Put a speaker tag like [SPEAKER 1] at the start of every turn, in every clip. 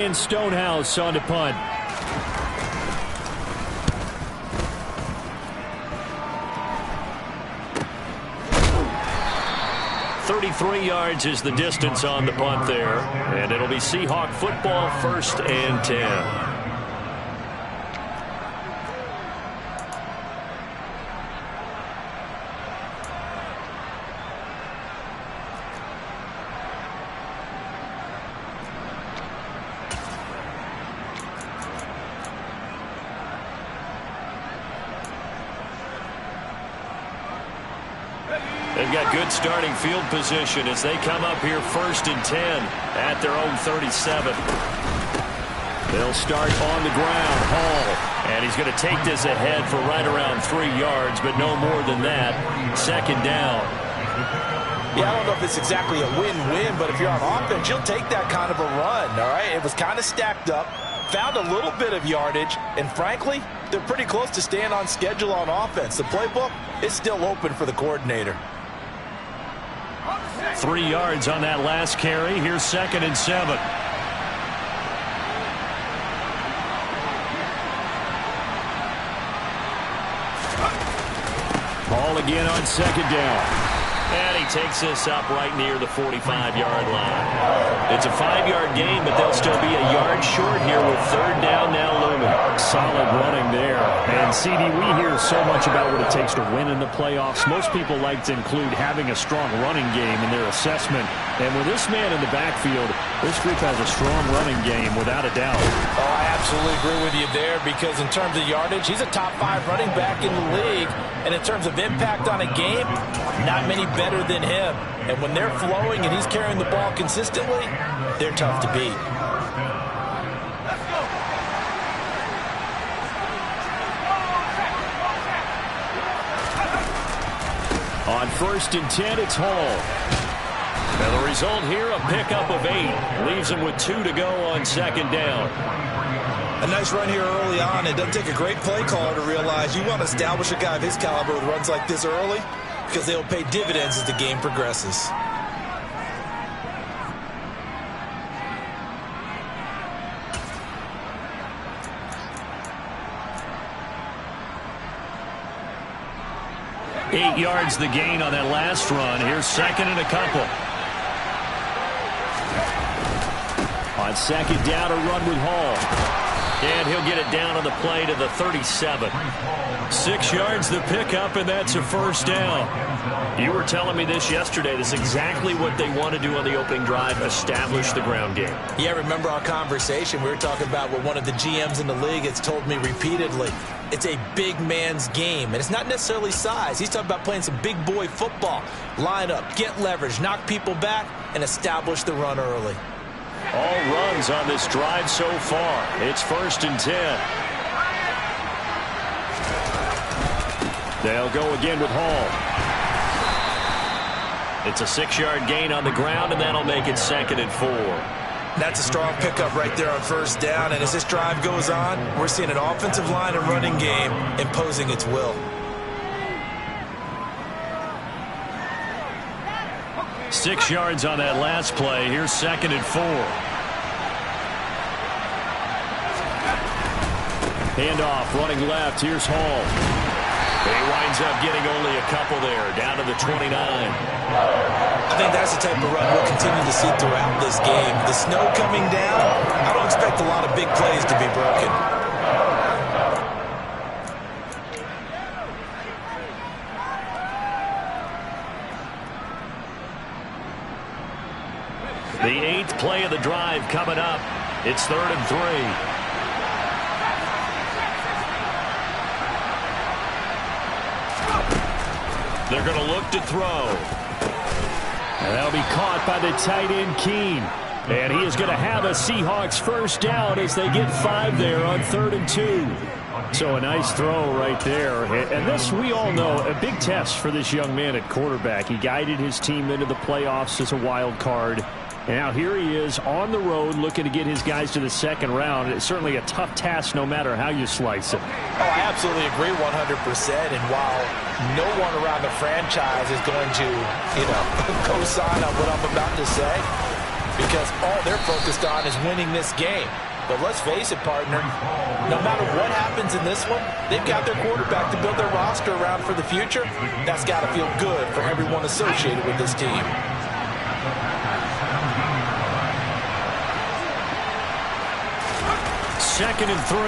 [SPEAKER 1] And Stonehouse on to punt. 33 yards is the distance on the punt there. And it'll be Seahawk football, 1st and 10. They've got good starting field position as they come up here 1st and 10 at their own 37. They'll start on the ground. Hall. And he's going to take this ahead for right around 3 yards, but no more than that. 2nd down.
[SPEAKER 2] Yeah, I don't know if it's exactly a win-win, but if you're on offense, you'll take that kind of a run, all right? It was kind of stacked up, found a little bit of yardage, and frankly, they're pretty close to staying on schedule on offense. The playbook is still open for the coordinator.
[SPEAKER 1] 3 yards on that last carry. Here's 2nd and 7. Ball again on 2nd down. And he takes this up right near the 45-yard line. It's a 5-yard gain, but they'll still be a yard short here with 3rd down now looming. Solid running there. And, CD, we hear so much about what it takes to win in the playoffs. Most people like to include having a strong running game in their assessment. And with this man in the backfield, this group has a strong running game without a doubt.
[SPEAKER 2] Oh, I absolutely agree with you there because in terms of yardage, he's a top 5 running back in the league. And in terms of impact on a game, not many better than him. And when they're flowing and he's carrying the ball consistently, they're tough to beat.
[SPEAKER 1] On 1st and 10, it's Hall. And the result here, a pickup of 8. Leaves him with 2 to go on 2nd down.
[SPEAKER 3] A nice run here early on. It doesn't take a great play caller to realize you want to establish a guy of his caliber with runs like this early because they'll pay dividends as the game progresses.
[SPEAKER 1] Eight yards the gain on that last run. Here's 2nd and a couple. On 2nd down, a run with Hall. And he'll get it down on the play to the 37. 6 yards the pickup, and that's a 1st down. You were telling me this yesterday. This is exactly what they want to do on the opening drive, establish the ground game.
[SPEAKER 2] Yeah, remember our conversation. We were talking about what one of the GMs in the league has told me repeatedly. It's a big man's game, and it's not necessarily size. He's talking about playing some big boy football. Line up, get leverage, knock people back, and establish the run early.
[SPEAKER 1] All runs on this drive so far. It's 1st and 10. They'll go again with Hall. It's a 6-yard gain on the ground, and that'll make it 2nd and 4.
[SPEAKER 3] That's a strong pickup right there on 1st down, and as this drive goes on, we're seeing an offensive line and running game imposing its will.
[SPEAKER 1] 6 yards on that last play. Here's 2nd and 4. Handoff, running left. Here's Hall. He winds up getting only a couple there, down to the 29.
[SPEAKER 3] I think that's the type of run we'll continue to see throughout this game. The snow coming down, I don't expect a lot of big plays to be broken.
[SPEAKER 1] The 8th play of the drive coming up. It's 3rd and 3. They're going to look to throw. And that'll be caught by the tight end, Keene. And he is going to have a Seahawks 1st down as they get 5 there on 3rd and 2. So a nice throw right there. And this, we all know, a big test for this young man at quarterback. He guided his team into the playoffs as a wild card. And now here he is on the road looking to get his guys to the 2nd round. It's certainly a tough task no matter how you slice it.
[SPEAKER 2] Oh, I absolutely agree 100%. And while no one around the franchise is going to, co-sign on what I'm about to say, because all they're focused on is winning this game. But let's face it, partner, no matter what happens in this one, they've got their quarterback to build their roster around for the future. That's got to feel good for everyone associated with this team.
[SPEAKER 1] Second and 3.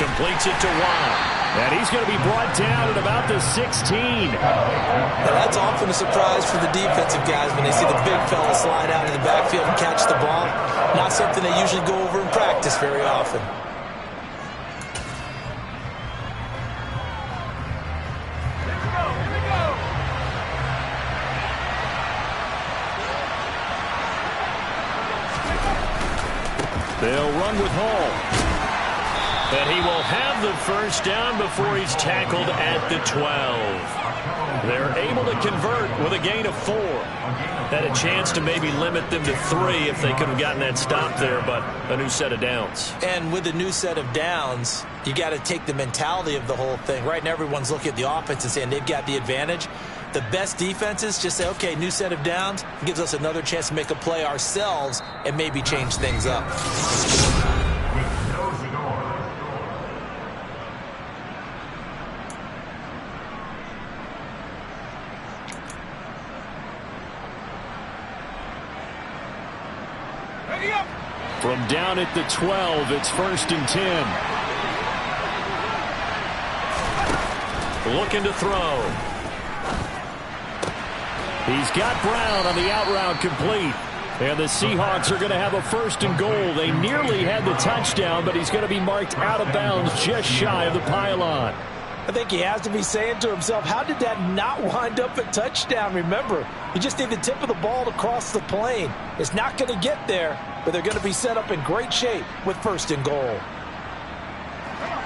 [SPEAKER 1] Completes it to Watt. And he's going to be brought down at about the 16.
[SPEAKER 3] Now that's often a surprise for the defensive guys when they see the big fella slide out in the backfield and catch the ball. Not something they usually go over in practice very often.
[SPEAKER 1] They'll run with Hall. And he will have the first down before he's tackled at the 12. They're able to convert with a gain of 4. Had a chance to maybe limit them to 3 if they could have gotten that stop there, but a new set of downs.
[SPEAKER 2] And with a new set of downs, you got to take the mentality of the whole thing. Right now, everyone's looking at the offense and saying they've got the advantage. The best defenses just say, okay, new set of downs, gives us another chance to make a play ourselves and maybe change things up.
[SPEAKER 1] From down at the 12, it's 1st and 10. Looking to throw. He's got Brown on the out route complete. And the Seahawks are going to have a 1st and goal. They nearly had the touchdown, but he's going to be marked out of bounds just shy of the pylon.
[SPEAKER 2] I think he has to be saying to himself, how did that not wind up a touchdown? Remember, you just need the tip of the ball to cross the plane. It's not going to get there, but they're going to be set up in great shape with 1st and goal.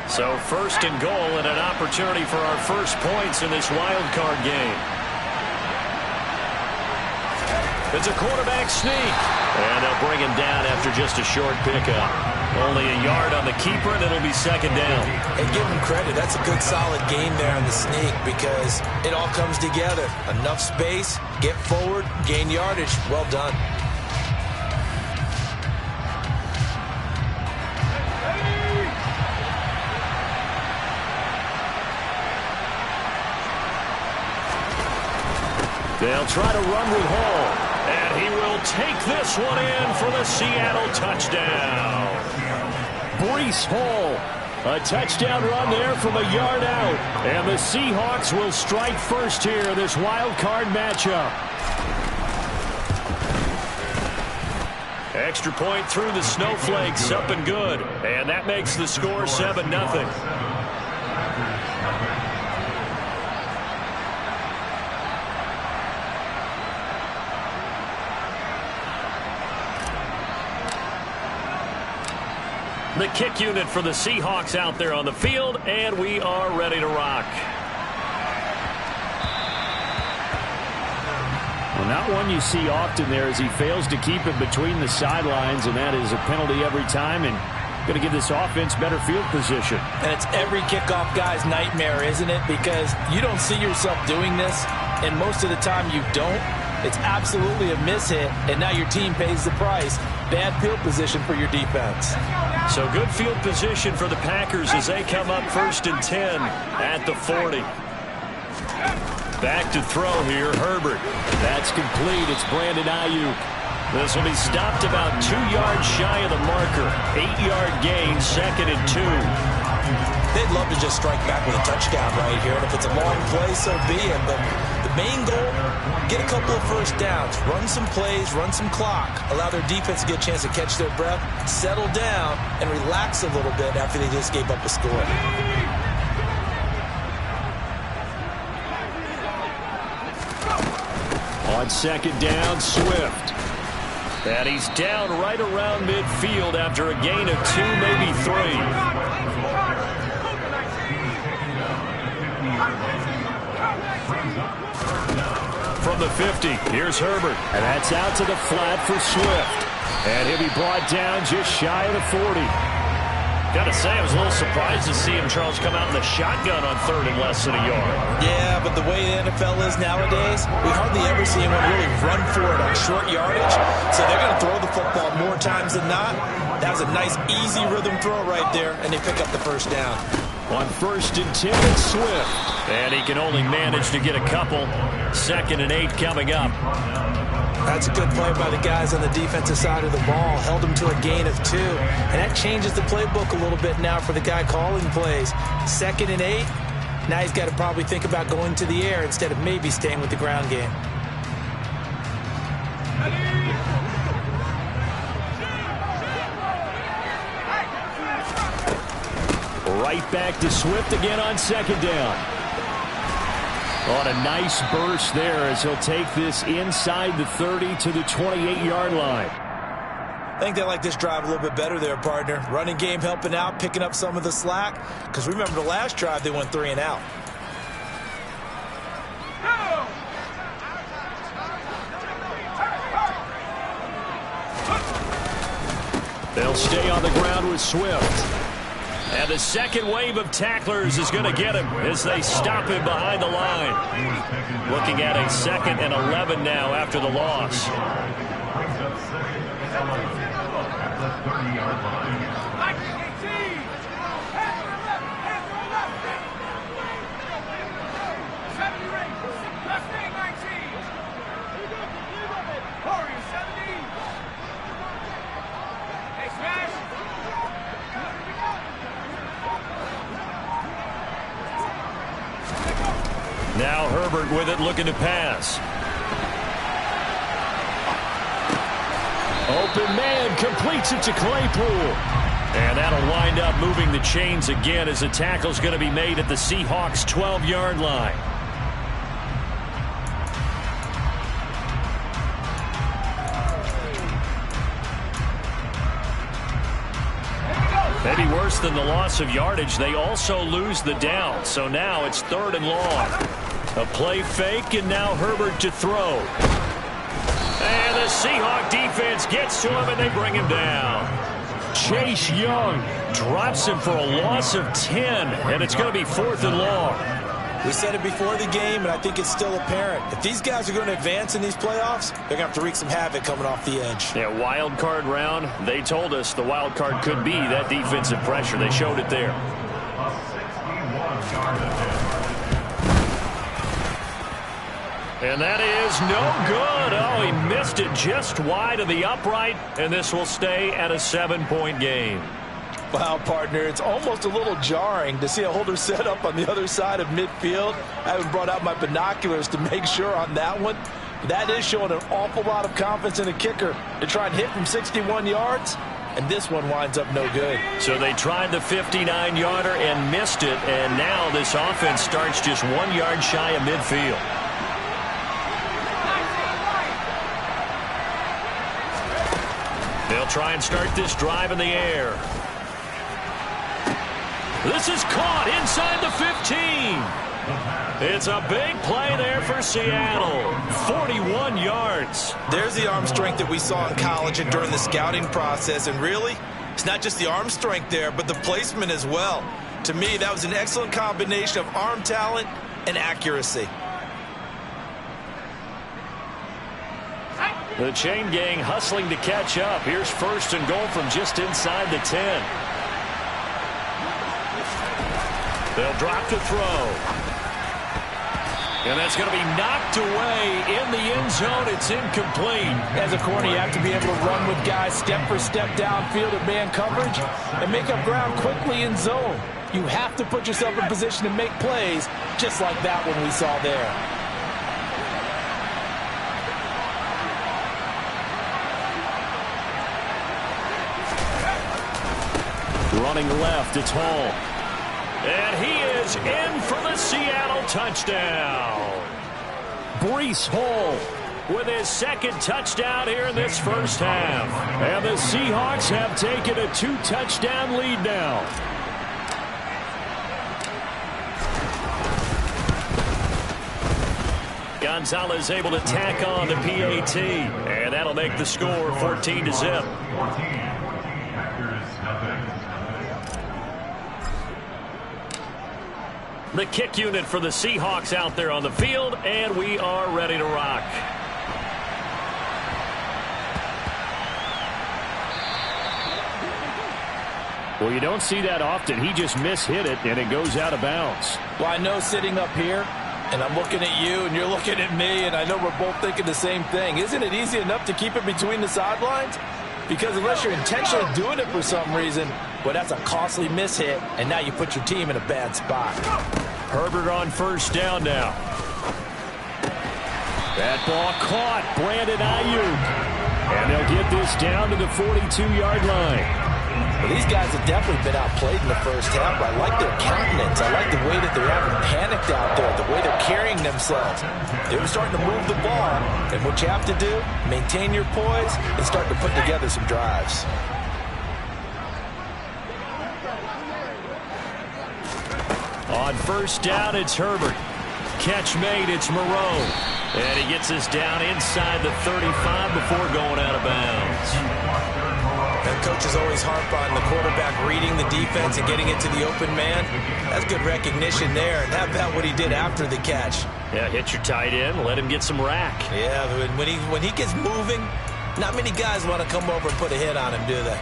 [SPEAKER 1] So 1st and goal and an opportunity for our first points in this wild card game. It's a quarterback sneak. And they'll bring him down after just a short pickup. Only a yard on the keeper, and it'll be 2nd down.
[SPEAKER 2] And give him credit. That's a good, solid game there on the sneak because it all comes together. Enough space, get forward, gain yardage. Well done.
[SPEAKER 1] They'll try to run with Hall. And he will take this one in for the Seattle touchdown. Breece Hall. A touchdown run there from a yard out. And the Seahawks will strike first here in this wild card matchup. Extra point through the snowflakes, up and good. And that makes the score 7-0. The kick unit for the Seahawks out there on the field, and we are ready to rock. Well, not one you see often there as he fails to keep it between the sidelines, and that is a penalty every time, and going to give this offense better field position.
[SPEAKER 2] And it's every kickoff guy's nightmare, isn't it? Because you don't see yourself doing this, and most of the time you don't. It's absolutely a mishit, and now your team pays the price. Bad field position for your defense.
[SPEAKER 1] So good field position for the Packers as they come up 1st and 10 at the 40. Back to throw here, Herbert. That's complete. It's Brandon Ayuk. This will be stopped about 2 yards shy of the marker. 8-yard gain, 2nd and 2.
[SPEAKER 2] They'd love to just strike back with a touchdown right here. And if it's a long play, so be it. But the main goal, get a couple of first downs. Run some plays, run some clock. Allow their defense to get a chance to catch their breath, settle down, and relax a little bit after they just gave up a score.
[SPEAKER 1] On 2nd down, Swift. And he's down right around midfield after a gain of 2, maybe 3. From the 50, here's Herbert. And that's out to the flat for Swift. And he'll be brought down just shy of the 40. Got to say, I was a little surprised to see him, Charles, come out in the shotgun on third and less than a yard.
[SPEAKER 3] Yeah, but the way the NFL is nowadays, we hardly ever see anyone really run for it on short yardage. So they're going to throw the football more times than not. That was a nice, easy rhythm throw right there, and they pick up the first down.
[SPEAKER 1] On 1st and 10, it's Swift. And he can only manage to get a couple. 2nd and 8 coming up.
[SPEAKER 2] That's a good play by the guys on the defensive side of the ball. Held them to a gain of 2. And that changes the playbook a little bit now for the guy calling plays. 2nd and 8. Now he's got to probably think about going to the air instead of maybe staying with the ground game.
[SPEAKER 1] Right back to Swift again on 2nd down. On a nice burst there as he'll take this inside the 30 to the 28-yard line.
[SPEAKER 3] I think they like this drive a little bit better there, partner. Running game helping out, picking up some of the slack. Because remember the last drive, they went 3 and out.
[SPEAKER 1] They'll stay on the ground with Swift. And the second wave of tacklers is going to get him as they stop him behind the line. Looking at a 2nd and 11 now after the loss. Now Herbert with it, looking to pass. Open man, completes it to Claypool. And that'll wind up moving the chains again as the tackle's going to be made at the Seahawks' 12-yard line. Maybe worse than the loss of yardage, they also lose the down. So now it's 3rd and long. A play fake, and now Herbert to throw. And the Seahawk defense gets to him, and they bring him down. Chase Young drops him for a loss of 10, and it's going to be 4th and long.
[SPEAKER 3] We said it before the game, and I think it's still apparent. If these guys are going to advance in these playoffs, they're going to have to wreak some havoc coming off the edge.
[SPEAKER 1] Yeah, wild card round. They told us the wild card could be that defensive pressure. They showed it there. And that is no good. Oh, he missed it just wide of the upright, and this will stay at a 7-point game.
[SPEAKER 2] Wow, partner, it's almost a little jarring to see a holder set up on the other side of midfield. I haven't brought out my binoculars to make sure on that one. That is showing an awful lot of confidence in the kicker to try and hit from 61 yards, and this one winds up no good.
[SPEAKER 1] So they tried the 59-yarder and missed it, and now this offense starts just 1 yard shy of midfield. They'll try and start this drive in the air. This is caught inside the 15. It's a big play there for Seattle. 41 yards.
[SPEAKER 3] There's the arm strength that we saw in college and during the scouting process. And really, it's not just the arm strength there, but the placement as well. To me, that was an excellent combination of arm talent and accuracy.
[SPEAKER 1] The chain gang hustling to catch up. Here's 1st and goal from just inside the 10. They'll drop to throw. And that's going to be knocked away in the end zone. It's incomplete.
[SPEAKER 2] As a corner, you have to be able to run with guys step for step downfield at man coverage and make up ground quickly in zone. You have to put yourself in position to make plays just like that one we saw there.
[SPEAKER 1] Running left, it's Hall. And he is in for the Seattle touchdown. Breece Hall with his 2nd touchdown here in this first half. And the Seahawks have taken a 2-touchdown lead now. Gonzalez able to tack on the PAT. And that'll make the score 14-0. The kick unit for the Seahawks out there on the field, and we are ready to rock. Well, you don't see that often. He just mishit it, and it goes out of bounds.
[SPEAKER 2] Well, I know sitting up here, and I'm looking at you, and you're looking at me, and I know we're both thinking the same thing. Isn't it easy enough to keep it between the sidelines? Because unless you're intentionally doing it for some reason, well, that's a costly mishit, and now you put your team in a bad spot.
[SPEAKER 1] Herbert on first down now. That ball caught. Brandon Ayuk. And they'll get this down to the 42-yard line.
[SPEAKER 2] Well, these guys have definitely been outplayed in the first half. I like their countenance. I like the way that they're having panicked out there, the way they're carrying themselves. They were starting to move the ball, and what you have to do, maintain your poise and start to put together some drives.
[SPEAKER 1] On first down, it's Herbert. Catch made, it's Moreau. And he gets us down inside the 35 before going out of bounds.
[SPEAKER 3] And coaches always harp on the quarterback reading the defense and getting it to the open man. That's good recognition there. And how about what he did after the catch?
[SPEAKER 1] Yeah, hit your tight end, let him get some rack.
[SPEAKER 3] Yeah, when he gets moving, not many guys want to come over and put a hit on him, do they?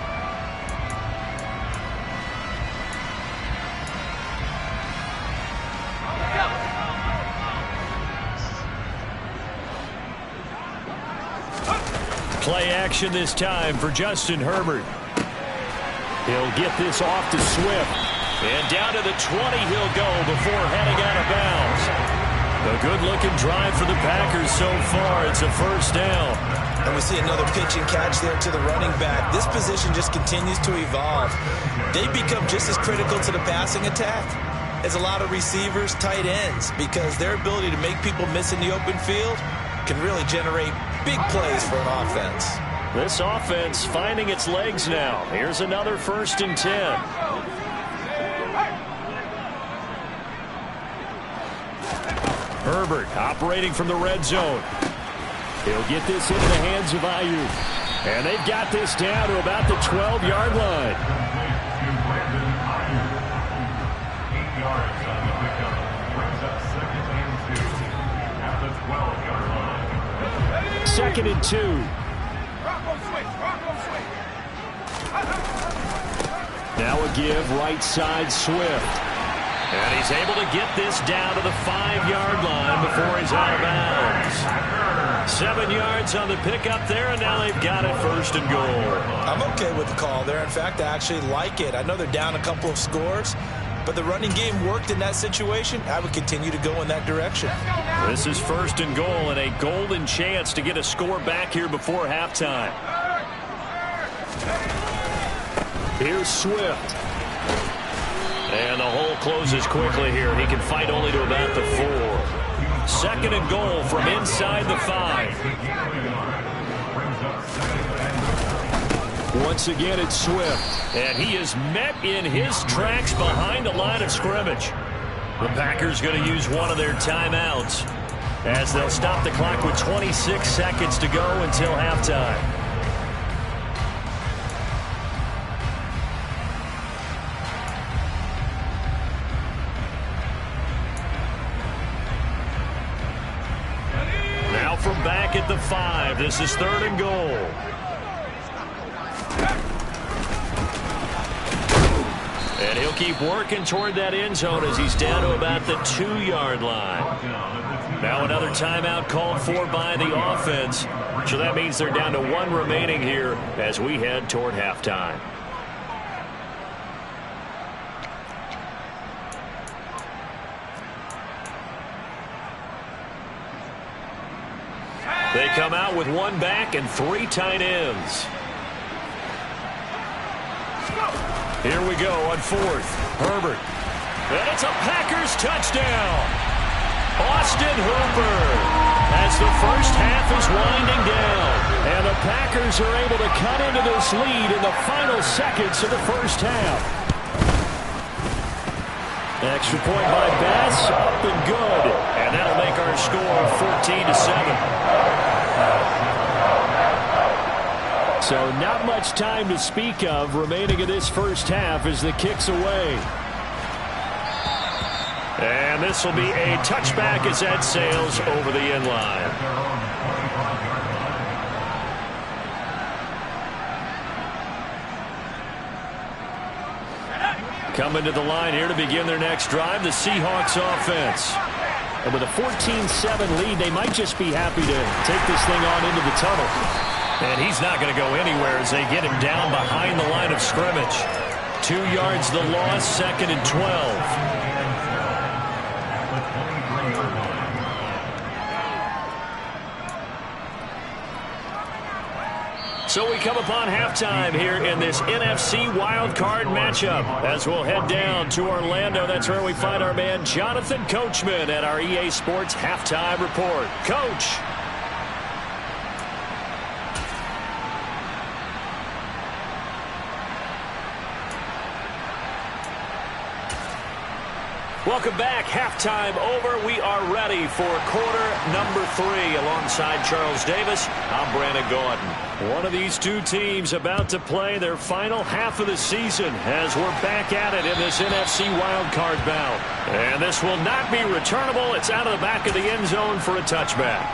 [SPEAKER 1] Play action this time for Justin Herbert. He'll get this off to Swift. And down to the 20 he'll go before heading out of bounds. A good-looking drive for the Packers so far. It's a first down.
[SPEAKER 3] And we see another pitch and catch there to the running back. This position just continues to evolve. They become just as critical to the passing attack as a lot of receivers, tight ends, because their ability to make people miss in the open field can really generate big plays for an offense.
[SPEAKER 1] This offense finding its legs now. Here's another 1st and 10. Herbert operating from the red zone. He'll get this into the hands of Ayuk. And they've got this down to about the 12-yard line.
[SPEAKER 4] 8 yards on the pickup. Brings up 2nd and 2 at the 12-yard line.
[SPEAKER 1] 2nd and 2. Now a give right side Swift. And he's able to get this down to the 5-yard line before he's out of bounds. 7 yards on the pickup there, and now they've got it 1st and goal.
[SPEAKER 3] I'm okay with the call there. In fact, I actually like it. I know they're down a couple of scores, but the running game worked in that situation. I would continue to go in that direction.
[SPEAKER 1] This is 1st and goal and a golden chance to get a score back here before halftime. Here's Swift. And the hole closes quickly here. He can fight only to about the 4. 2nd and goal from inside the 5. Once again, it's Swift. And he is met in his tracks behind the line of scrimmage. The Packers going to use one of their timeouts as they'll stop the clock with 26 seconds to go until halftime. From back at the 5. This is 3rd and goal. And he'll keep working toward that end zone as he's down to about the 2-yard line. Now another timeout called for by the offense. So that means they're down to 1 remaining here as we head toward halftime. They come out with 1 back and 3 tight ends. Here we go on 4th. Herbert. And it's a Packers touchdown. Austin Hooper as the first half is winding down. And the Packers are able to cut into this lead in the final seconds of the first half. Extra point by Bass, up and good. And that'll make our score 14-7. So not much time to speak of remaining in this first half as the kick's away. And this will be a touchback as that sails over the end line. Coming to the line here to begin their next drive, the Seahawks offense. And with a 14-7 lead, they might just be happy to take this thing on into the tunnel. And he's not going to go anywhere as they get him down behind the line of scrimmage. 2 yards the loss, 2nd and 12. So we come upon halftime here in this NFC wildcard matchup as we'll head down to Orlando. That's where we find our man Jonathan Coachman at our EA Sports Halftime Report. Coach. Welcome back. Halftime over. We are ready for quarter number 3. Alongside Charles Davis, I'm Brandon Gaudin. One of these two teams about to play their final half of the season as we're back at it in this NFC wildcard bout. And this will not be returnable. It's out of the back of the end zone for a touchback.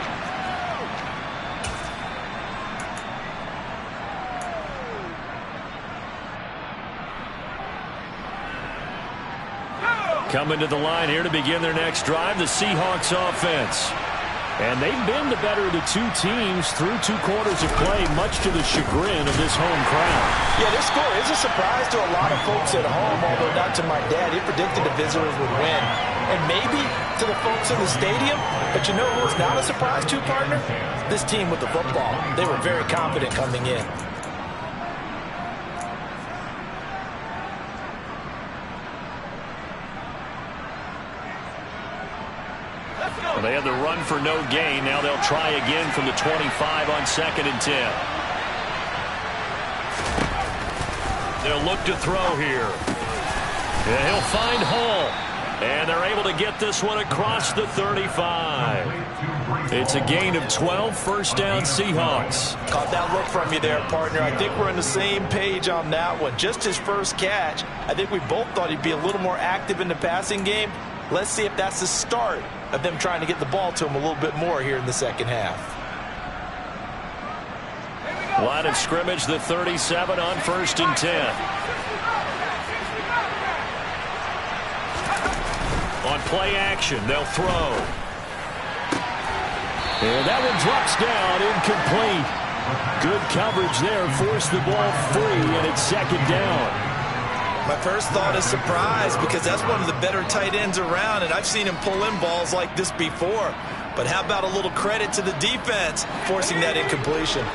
[SPEAKER 1] Coming to the line here to begin their next drive, the Seahawks offense. And they've been the better of the two teams through 2 quarters of play, much to the chagrin of this home crowd.
[SPEAKER 2] Yeah, this score is a surprise to a lot of folks at home, although not to my dad. He predicted the visitors would win. And maybe to the folks in the stadium. But you know who's not a surprise to, partner? This team with the football. They were very confident coming in.
[SPEAKER 1] Well, they had the run for no gain. Now they'll try again from the 25 on 2nd and 10. They'll look to throw here. And he'll find Hall. And they're able to get this one across the 35. It's a gain of 12, first down Seahawks.
[SPEAKER 2] Caught that look from you there, partner. I think we're on the same page on that one. Just his first catch. I think we both thought he'd be a little more active in the passing game. Let's see if that's the start of them trying to get the ball to him a little bit more here in the second half.
[SPEAKER 1] Line of scrimmage, the 37 on 1st and 10. On play action, they'll throw. And that one drops down, incomplete. Good coverage there, forced the ball free, and it's 2nd down.
[SPEAKER 3] My first thought is surprise because that's one of the better tight ends around, and I've seen him pull in balls like this before. But how about a little credit to the defense forcing that incompletion?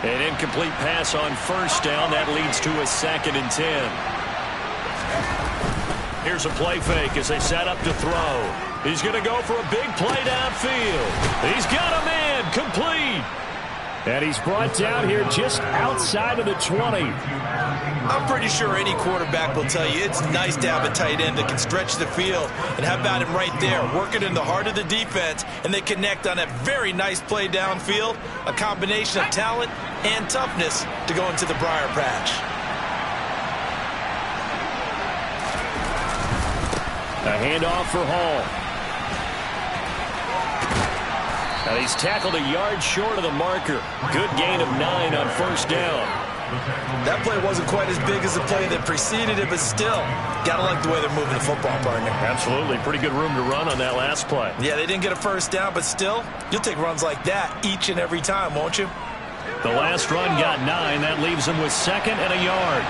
[SPEAKER 1] An incomplete pass on 1st down. That leads to a 2nd and 10. Here's a play fake as they set up to throw. He's going to go for a big play downfield. He's got a man complete. And he's brought down here just outside of the 20.
[SPEAKER 3] I'm pretty sure any quarterback will tell you it's nice to have a tight end that can stretch the field. And how about him right there, working in the heart of the defense, and they connect on a very nice play downfield, a combination of talent and toughness to go into the briar patch.
[SPEAKER 1] A handoff for Hall. And he's tackled a yard short of the marker. Good gain of 9 on 1st down.
[SPEAKER 3] That play wasn't quite as big as the play that preceded it, but still, got to like the way they're moving the football, partner.
[SPEAKER 1] Absolutely. Pretty good room to run on that last play.
[SPEAKER 3] Yeah, they didn't get a 1st down, but still, you'll take runs like that each and every time, won't you?
[SPEAKER 1] The last run got 9. That leaves them with 2nd and a yard.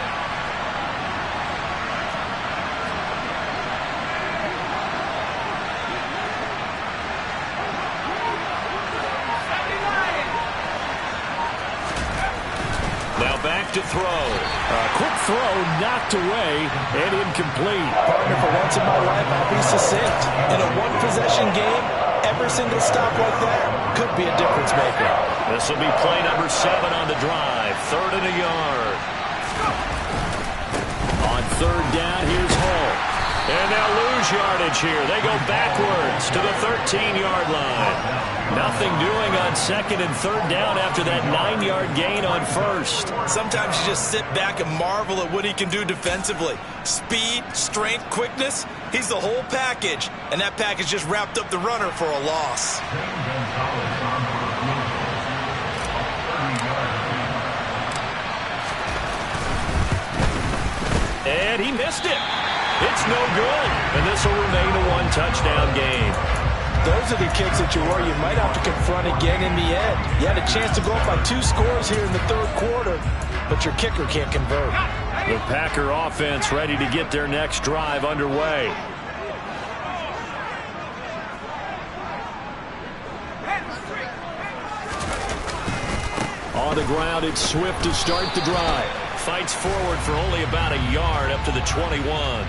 [SPEAKER 1] To throw.
[SPEAKER 2] A quick throw knocked away and incomplete. Partner, for once in my life, I'll be succinct. In a one-possession game, every single stop like that could be a difference maker.
[SPEAKER 1] This will be play number 7 on the drive. 3rd and a yard. On 3rd down, here's Hall. And they'll lose yardage here. They go backwards to the 13-yard line. Nothing doing on 2nd and 3rd down after that 9-yard gain on 1st.
[SPEAKER 3] Sometimes you just sit back and marvel at what he can do defensively. Speed, strength, quickness. He's the whole package, and that package just wrapped up the runner for a loss.
[SPEAKER 1] And he missed it. It's no good. And this will remain a one-touchdown game.
[SPEAKER 2] Those are the kicks that you worry you might have to confront again in the end. You had a chance to go up by 2 scores here in the third quarter, but your kicker can't convert.
[SPEAKER 1] The Packer offense ready to get their next drive underway. On the ground, it's Swift to start the drive. Fights forward for only about a yard up to the 21.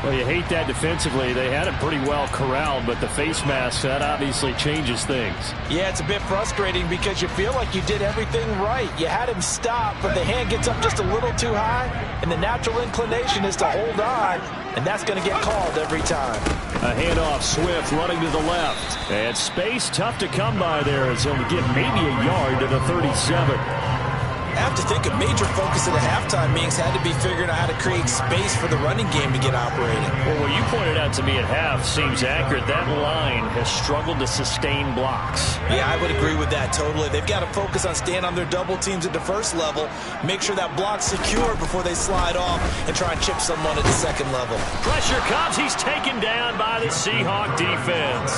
[SPEAKER 1] Well, you hate that defensively. They had it pretty well corralled, but the face mask, that obviously changes things.
[SPEAKER 2] Yeah, it's a bit frustrating because you feel like you did everything right. You had him stop, but the hand gets up just a little too high, and the natural inclination is to hold on, and that's going to get called every time.
[SPEAKER 1] A handoff, Swift running to the left. And space tough to come by there as he'll get maybe a yard to the 37.
[SPEAKER 3] I have to think a major focus of the halftime meetings had to be figuring out how to create space for the running game to get operating.
[SPEAKER 1] Well, what you pointed out to me at half seems accurate. That line has struggled to sustain blocks.
[SPEAKER 3] Yeah, I would agree with that totally. They've got to focus on staying on their double teams at the first level, make sure that block's secure before they slide off and try and chip someone at the second level.
[SPEAKER 1] Pressure comes. He's taken down by the Seahawk defense.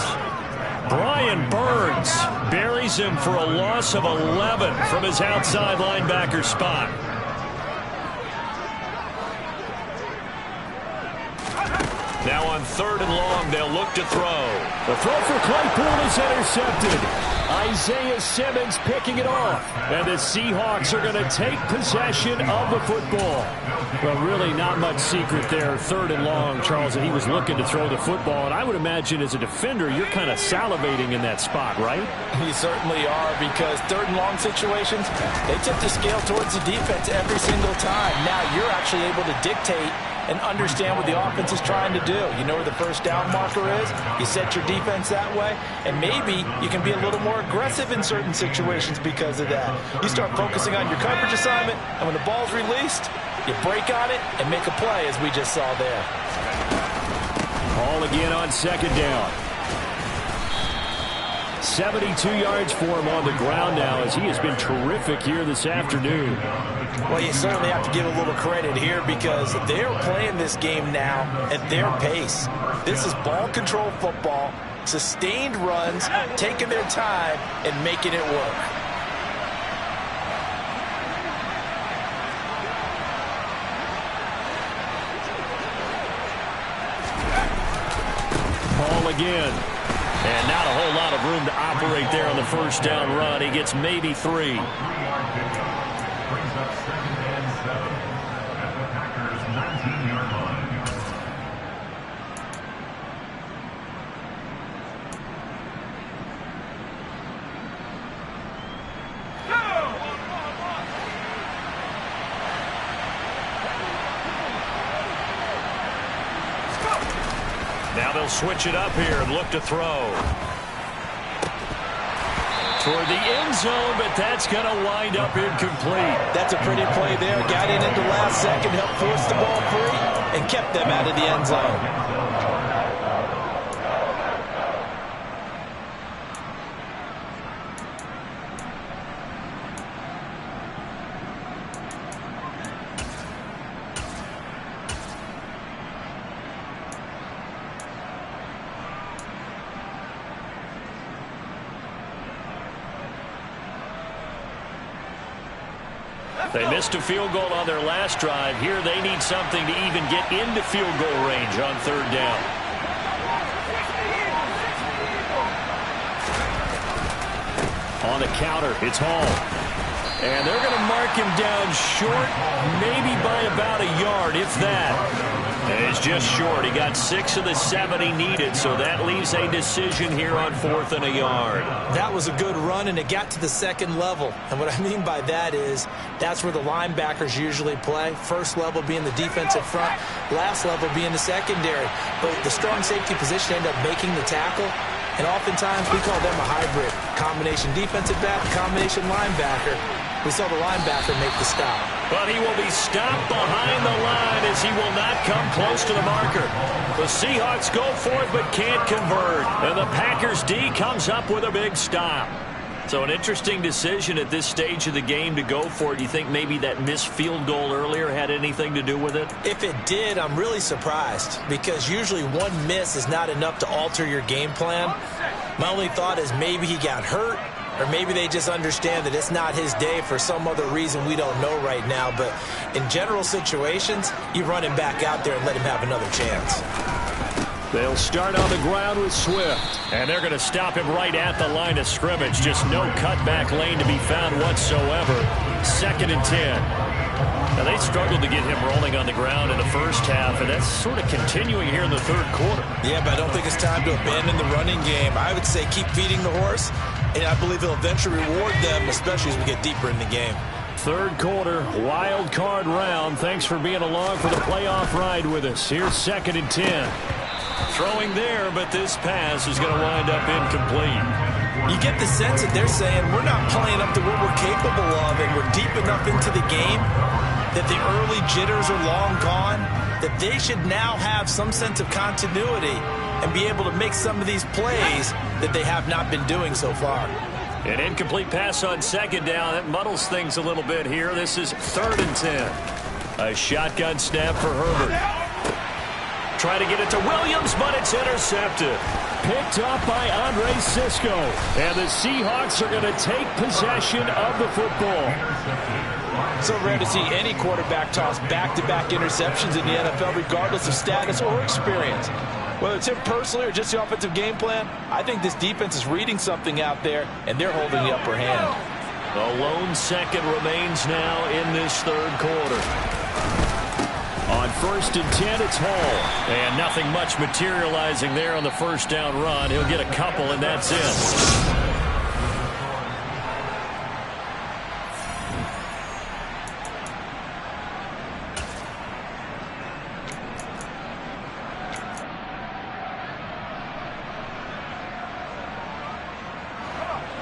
[SPEAKER 1] Brian Burns buries him for a loss of 11 from his outside linebacker spot. Now on 3rd and long, they'll look to throw. The throw for Claypool is intercepted. Isaiah Simmons picking it off. And the Seahawks are going to take possession of the football. Well, really not much secret there. 3rd and long, Charles, that he was looking to throw the football. And I would imagine as a defender, you're kind of salivating in that spot, right?
[SPEAKER 2] You certainly are, because 3rd and long situations, they tip the scale towards the defense every single time. Now you're actually able to dictate and understand what the offense is trying to do. You know where the first down marker is. You set your defense that way, and maybe you can be a little more aggressive in certain situations because of that. You start focusing on your coverage assignment, and when the ball's released, you break on it and make a play, as we just saw there.
[SPEAKER 1] Ball again on 2nd down. 72 yards for him on the ground now, as he has been terrific here this afternoon.
[SPEAKER 2] Well, you certainly have to give a little credit here because they're playing this game now at their pace. This is ball control football, sustained runs, taking their time and making it work.
[SPEAKER 1] Ball again. And not a whole lot of room to operate there on the first down run. He gets maybe 3.
[SPEAKER 4] Brings up 2nd and 7 at the Packers' 19-yard line.
[SPEAKER 1] Now they'll switch it up here and look to throw. Toward the end zone, but that's going to wind up incomplete.
[SPEAKER 2] That's a pretty play there. Got in at the last second, helped force the ball free, and kept them out of the end zone.
[SPEAKER 1] They missed a field goal on their last drive. Here they need something to even get into field goal range on 3rd down. On the counter, it's Hall. And they're going to mark him down short, maybe by about a yard, if that. And it's just short. He got 6 of the 7 he needed, so that leaves a decision here on 4th and a yard.
[SPEAKER 3] That was a good run, and it got to the second level. And what I mean by that is that's where the linebackers usually play. First level being the defensive front, last level being the secondary. But the strong safety position ended up making the tackle. And oftentimes we call them a hybrid. Combination defensive back, combination linebacker. We saw the linebacker make the stop.
[SPEAKER 1] But he will be stopped behind the line as he will not come close to the marker. The Seahawks go for it but can't convert. And the Packers D comes up with a big stop. So an interesting decision at this stage of the game to go for it. Do you think maybe that missed field goal earlier had anything to do with it?
[SPEAKER 3] If it did, I'm really surprised, because usually one miss is not enough to alter your game plan. My only thought is maybe he got hurt, or maybe they just understand that it's not his day for some other reason we don't know right now. But in general situations, you run him back out there and let him have another chance.
[SPEAKER 1] They'll start on the ground with Swift. And they're going to stop him right at the line of scrimmage. Just no cutback lane to be found whatsoever. 2nd and 10. Now, they struggled to get him rolling on the ground in the first half, and that's sort of continuing here in the third quarter.
[SPEAKER 3] Yeah, but I don't think it's time to abandon the running game. I would say keep feeding the horse, and I believe it'll eventually reward them, especially as we get deeper in the game.
[SPEAKER 1] Third quarter, wild card round. Thanks for being along for the playoff ride with us. Here's 2nd and 10. Throwing there, but this pass is going to wind up incomplete.
[SPEAKER 3] You get the sense that they're saying we're not playing up to what we're capable of, and we're deep enough into the game that the early jitters are long gone, that they should now have some sense of continuity and be able to make some of these plays that they have not been doing so far.
[SPEAKER 1] An incomplete pass on 2nd down. That muddles things a little bit here. This is 3rd and 10. A shotgun snap for Herbert. Try to get it to Williams, but it's intercepted. Picked up by Andre Sisco. And the Seahawks are going to take possession of the football.
[SPEAKER 2] So rare to see any quarterback toss back-to-back interceptions in the NFL, regardless of status or experience. Whether it's him personally or just the offensive game plan, I think this defense is reading something out there, and they're holding the upper hand.
[SPEAKER 1] A lone second remains now in this third quarter. On 1st and 10, it's Hall. And nothing much materializing there on the first down run. He'll get a couple, and that's it.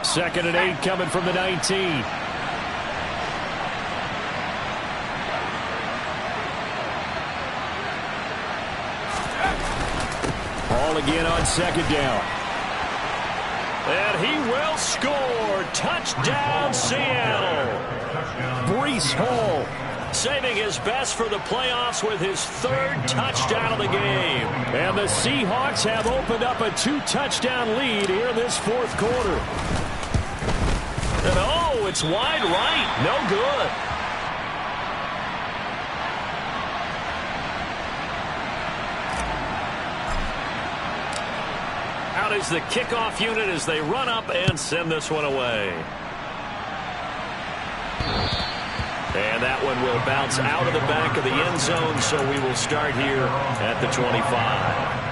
[SPEAKER 1] Second and 8 coming from the 19. Ball again on 2nd down. And he will score. Touchdown, Seattle. Breece Hall saving his best for the playoffs with his 3rd touchdown of the game. And the Seahawks have opened up a 2-touchdown lead here in this 4th quarter. And oh, it's wide right. No good. Out is the kickoff unit as they run up and send this one away. And that one will bounce out of the back of the end zone, so we will start here at the 25.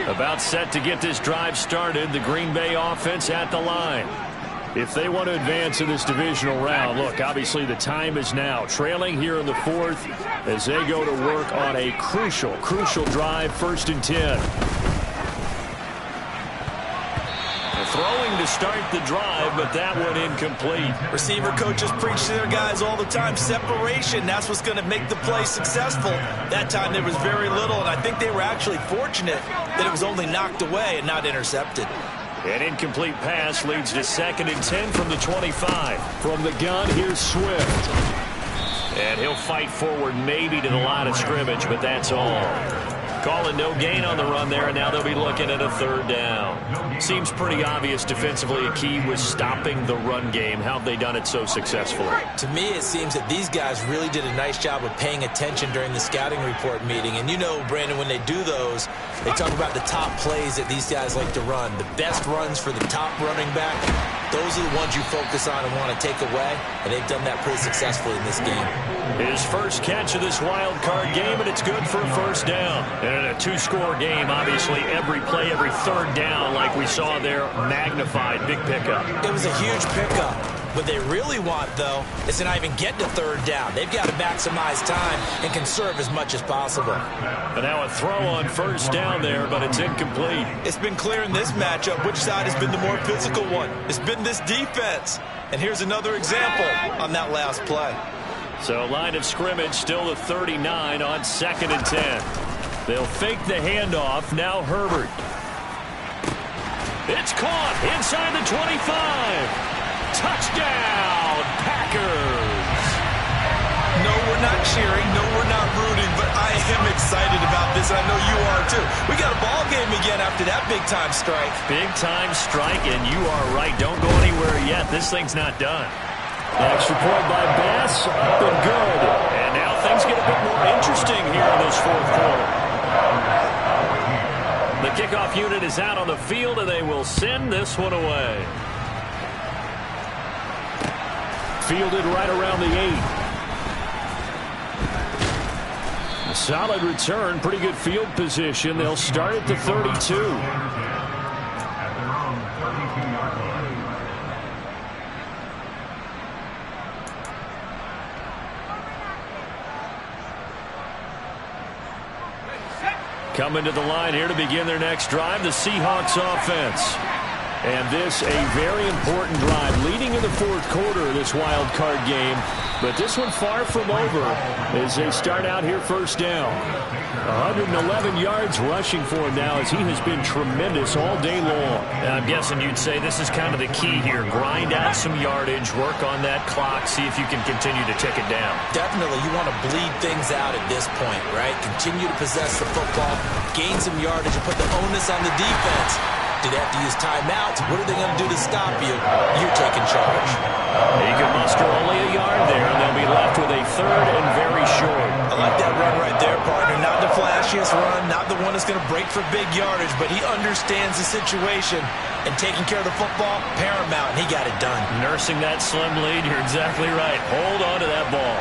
[SPEAKER 1] About set to get this drive started. The Green Bay offense at the line. If they want to advance in this divisional round, look, obviously the time is now. Trailing here in the 4th as they go to work on a crucial drive, 1st and 10. Throwing to start the drive, but that one incomplete.
[SPEAKER 3] Receiver coaches preach to their guys all the time. Separation, that's what's going to make the play successful. That time there was very little, and I think they were actually fortunate that it was only knocked away and not intercepted.
[SPEAKER 1] An incomplete pass leads to 2nd and 10 from the 25. From the gun, here's Swift. And he'll fight forward maybe to the line of scrimmage, but that's all. Calling no gain on the run there, and now they'll be looking at a 3rd down. Seems pretty obvious defensively a key was stopping the run game. How have they done it so successfully?
[SPEAKER 3] To me, it seems that these guys really did a nice job of paying attention during the scouting report meeting. And you know, Brandon, when they do those, they talk about the top plays that these guys like to run. The best runs for the top running back, those are the ones you focus on and want to take away. And they've done that pretty successfully in this game.
[SPEAKER 1] His first catch of this wild card game, and it's good for a 1st down. And in a 2-score game, obviously every play, every 3rd down, like we saw there, magnified. Big pickup.
[SPEAKER 3] It was a huge pickup. What they really want, though, is to not even get to third down. They've got to maximize time and conserve as much as possible.
[SPEAKER 1] And now a throw on first down there, but it's incomplete.
[SPEAKER 3] It's been clear in this matchup which side has been the more physical one. It's been this defense. And here's another example on that last play.
[SPEAKER 1] So line of scrimmage still the 39 on 2nd and 10. They'll fake the handoff. Now Herbert. It's caught inside the 25. Touchdown, Packers.
[SPEAKER 3] No, we're not cheering. No, we're not rooting. But I am excited about this, and I know you are too. We got a ball game again after that big-time strike.
[SPEAKER 1] Big-time strike, and you are right. Don't go anywhere yet. This thing's not done. Extra point by Bass, up and good. And now things get a bit more interesting here in this fourth quarter. The kickoff unit is out on the field, and they will send this one away. Fielded right around the 8. A solid return, pretty good field position. They'll start at the 32.
[SPEAKER 4] At their own 32-yard line.
[SPEAKER 1] Coming to the line here to begin their next drive, the Seahawks offense. And this a very important drive leading in the fourth quarter of this wild card game. But this one far from over as they start out here first down. 111 yards rushing for him now as he has been tremendous all day long.
[SPEAKER 5] And I'm guessing you'd say this is kind of the key here. Grind out some yardage, work on that clock, see if you can continue to tick it down.
[SPEAKER 3] Definitely, you want to bleed things out at this point, right? Continue to possess the football, gain some yardage, and put the onus on the defense. Do they have to use timeouts? What are they going to do to stop you? You're taking charge.
[SPEAKER 1] He can muster only a yard there, and they'll be left with a third and very short.
[SPEAKER 3] I like that run right there, partner. Not the flashiest run, not the one that's going to break for big yardage, but he understands the situation, and taking care of the football, paramount, and he got it done.
[SPEAKER 1] Nursing that slim lead, you're exactly right. Hold on to that ball.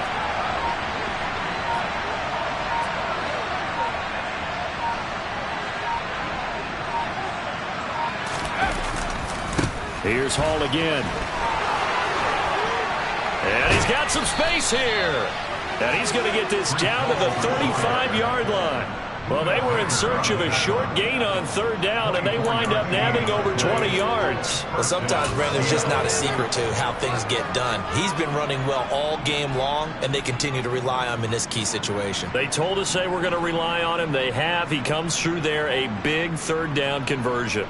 [SPEAKER 1] Here's Hall again. And he's got some space here. And he's going to get this down to the 35-yard line. Well, they were in search of a short gain on third down, and they wind up nabbing over 20 yards.
[SPEAKER 3] Well, sometimes, Brandon, there's just not a secret to how things get done. He's been running well all game long, and they continue to rely on him in this key situation.
[SPEAKER 1] They told us they were going to rely on him. They have. He comes through there, a big third down conversion.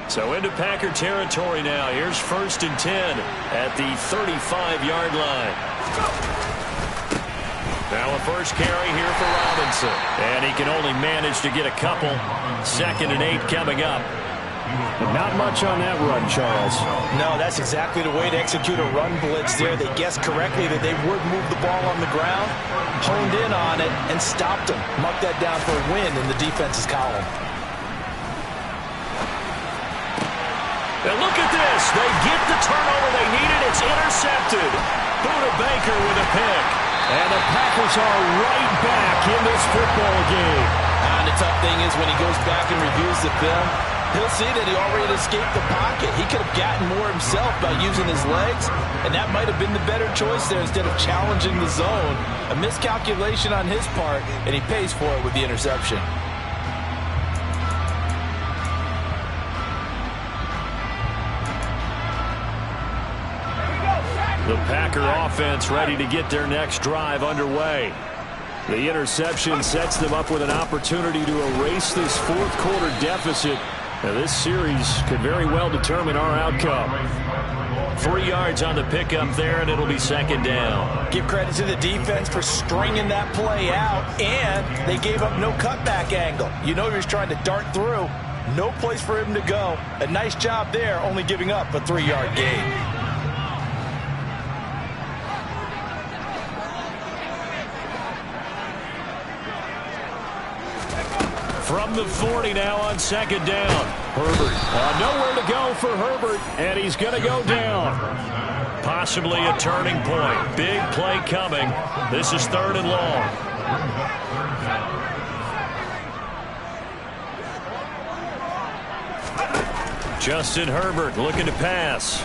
[SPEAKER 1] So into Packer territory now. Here's 1st and 10 at the 35-yard line. Now a first carry here for Robinson. And he can only manage to get a couple. 2nd and 8 coming up. Not much on that run, Charles.
[SPEAKER 2] No, that's exactly the way to execute a run blitz there. They guessed correctly that they would move the ball on the ground, honed in on it, and stopped them. Marked that down for a win in the defense's column.
[SPEAKER 1] And look at this. They get the turnover they needed. It's intercepted. Buda Baker with a pick. And the Packers are right back in this football game.
[SPEAKER 2] And the tough thing is when he goes back and reviews the film, he'll see that he already escaped the pocket. He could have gotten more himself by using his legs, and that might have been the better choice there instead of challenging the zone. A miscalculation on his part, and he pays for it with the interception.
[SPEAKER 1] The Packer offense ready to get their next drive underway. The interception sets them up with an opportunity to erase this fourth quarter deficit. Now, this series could very well determine our outcome. 3 yards on the pickup there, and it'll be 2nd down.
[SPEAKER 2] Give credit to the defense for stringing that play out, and they gave up no cutback angle. You know he was trying to dart through. No place for him to go. A nice job there, only giving up a 3-yard gain.
[SPEAKER 1] From the 40 now on 2nd down. Herbert. Nowhere to go for Herbert, and he's going to go down. Possibly a turning point. Big play coming. This is 3rd and long. Justin Herbert looking to pass.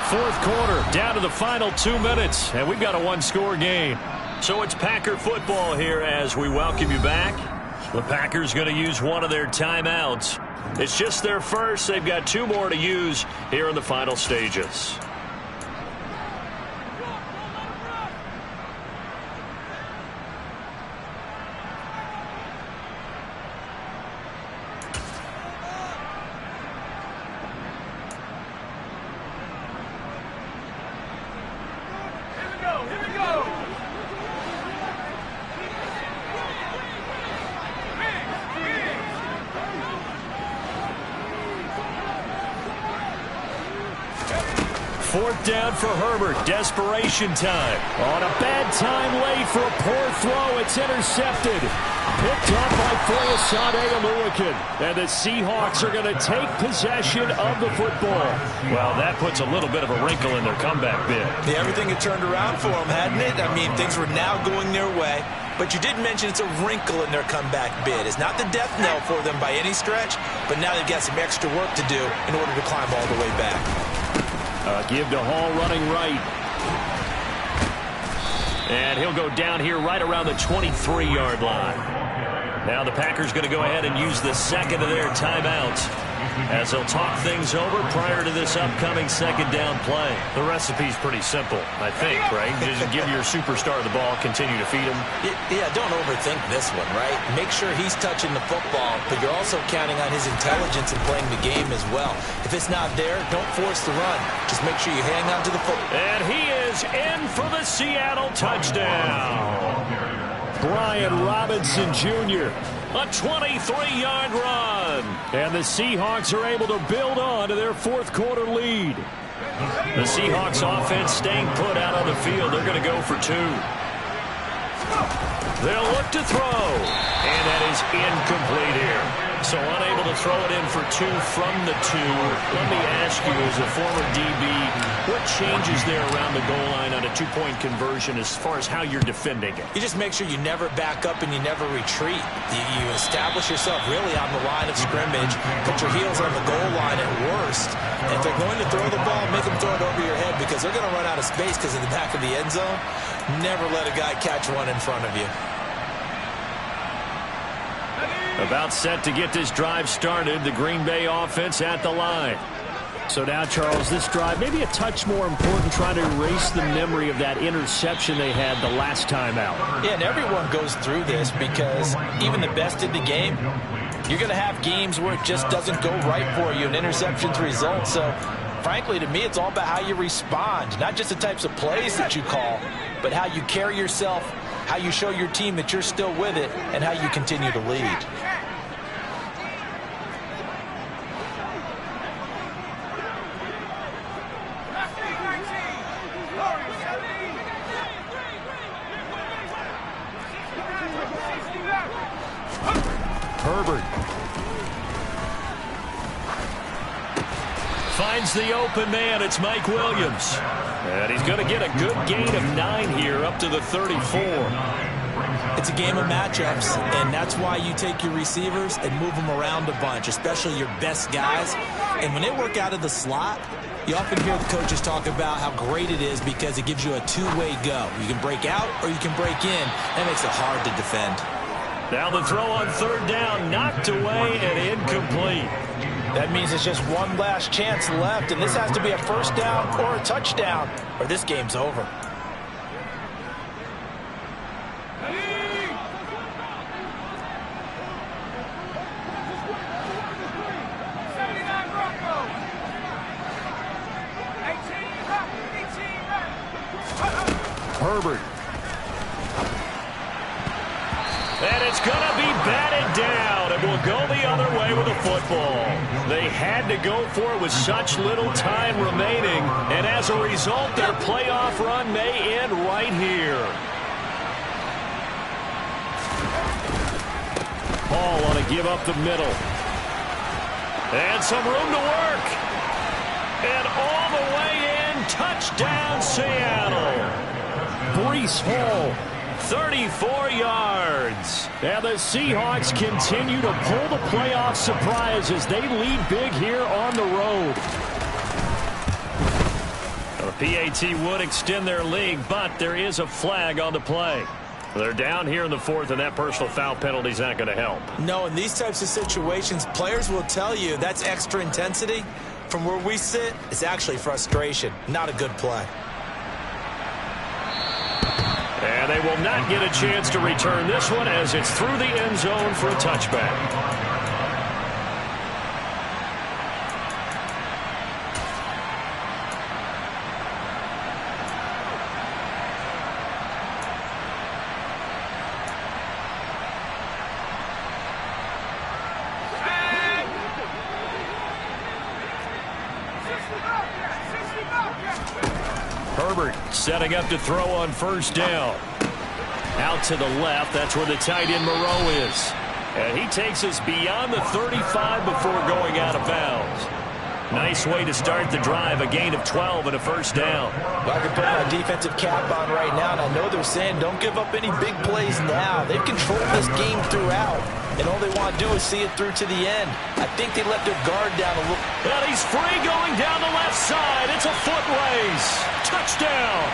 [SPEAKER 1] Fourth quarter, down to the final 2 minutes, and we've got a one-score game. So it's Packer football here as we welcome you back. The Packers going to use one of their timeouts. It's just their first. They've got 2 more to use here in the final stages. Fourth down for Herbert. Desperation time. On a bad time late for a poor throw. It's intercepted. Picked up by Foyesade Oluwakin. And the Seahawks are going to take possession of the football. Well, that puts a little bit of a wrinkle in their comeback bid.
[SPEAKER 3] Yeah, everything had turned around for them, hadn't it? I mean, things were now going their way. But you did mention it's a wrinkle in their comeback bid. It's not the death knell for them by any stretch, but now they've got some extra work to do in order to climb all the way back.
[SPEAKER 1] Give to Hall running right. And he'll go down here right around the 23-yard line. Now the Packers going to go ahead and use the second of their timeouts as they'll talk things over prior to this upcoming second down play.
[SPEAKER 5] The recipe's pretty simple, I think, right? Just give your superstar the ball, continue to feed him.
[SPEAKER 3] Yeah, don't overthink this one, right? Make sure he's touching the football, but you're also counting on his intelligence in playing the game as well. If it's not there, don't force the run. Just make sure you hang on to the football.
[SPEAKER 1] And he is in for the Seattle touchdown. Brian Robinson Jr., a 23-yard run. And the Seahawks are able to build on to their fourth quarter lead. The Seahawks offense staying put out on the field. They're going to go for 2. They'll look to throw. And that is incomplete here. So unable to throw it in for 2 from the 2. Let me ask you, as a former DB, what changes there around the goal line on a 2-point conversion as far as how you're defending it?
[SPEAKER 3] You just make sure you never back up and you never retreat. You establish yourself really on the line of scrimmage, put your heels on the goal line at worst. And if they're going to throw the ball, make them throw it over your head because they're going to run out of space because of the back of the end zone. Never let a guy catch one in front of you.
[SPEAKER 1] About set to get this drive started. The Green Bay offense at the line. So now, Charles, this drive maybe a touch more important, trying to erase the memory of that interception they had the last time out.
[SPEAKER 3] Yeah, and everyone goes through this because even the best in the game, you're going to have games where it just doesn't go right for you, and interceptions result. So, frankly, to me, it's all about how you respond, not just the types of plays that you call, but how you carry yourself, how you show your team that you're still with it, and how you continue to lead.
[SPEAKER 1] Herbert finds the open man. It's Mike Williams. And he's going to get a good gain of 9 here up to the 34.
[SPEAKER 3] It's a game of matchups, and that's why you take your receivers and move them around a bunch, especially your best guys. And when they work out of the slot, you often hear the coaches talk about how great it is because it gives you a two-way go. You can break out or you can break in. That makes it hard to defend.
[SPEAKER 1] Now the throw on third down, knocked away and incomplete.
[SPEAKER 2] That means it's just one last chance left, and this has to be a first down or a touchdown, or this game's over.
[SPEAKER 1] Herbert. And it's going to be batted down. It will go the other way with the football. They had to go for it with such little time remaining. And as a result, their playoff run may end right here. Hall on to give up the middle. And some room to work. And all the way in, touchdown Seattle. Breece Hall
[SPEAKER 5] 34 yards.
[SPEAKER 1] And the Seahawks continue to pull the playoff surprise as they lead big here on the road.
[SPEAKER 5] The PAT would extend their lead, but there is a flag on the play. They're down here in the fourth, and that personal foul penalty is not going to help.
[SPEAKER 3] No, in these types of situations, players will tell you that's extra intensity. From where we sit, it's actually frustration. Not a good play.
[SPEAKER 5] And they will not get a chance to return this one as it's through the end zone for a touchback. Herbert setting up to throw on first down. Out to the left, that's where the tight end Moreau is. And he takes us beyond the 35 before going out of bounds. Nice way to start the drive, a gain of 12 and a first down.
[SPEAKER 2] Well, I can put my defensive cap on right now, and I know they're saying don't give up any big plays now. They've controlled this game throughout, and all they want to do is see it through to the end. I think they let their guard down a little.
[SPEAKER 5] And he's free going down the left side. It's a foot race. Touchdown.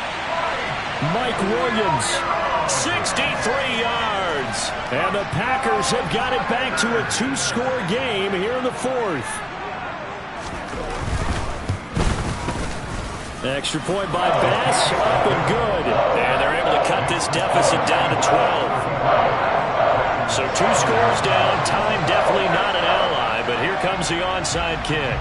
[SPEAKER 1] Mike Williams.
[SPEAKER 5] 63 yards.
[SPEAKER 1] And the Packers have got it back to a two-score game here in the fourth. Extra point by Bass, up and good.
[SPEAKER 5] And they're able to cut this deficit down to 12. So 2 scores down, time definitely not an ally, but here comes the onside kick.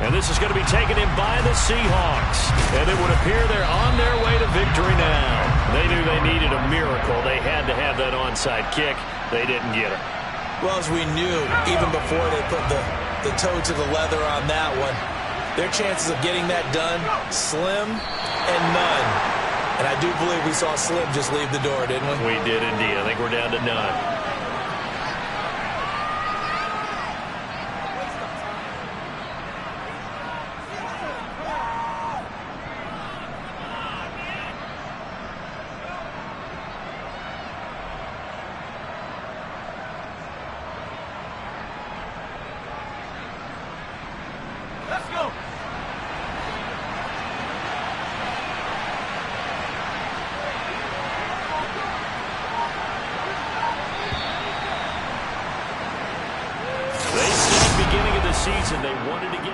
[SPEAKER 5] And this is going to be taken in by the Seahawks. And it would appear they're on their way to victory now. They knew they needed a miracle. They had to have that onside kick. They didn't get it.
[SPEAKER 3] Well, as we knew, even before they put the toe to the leather on that one, their chances of getting that done, slim and none. And I do believe we saw Slim just leave the door, didn't we?
[SPEAKER 5] We did indeed. I think we're down to none. Season they wanted to get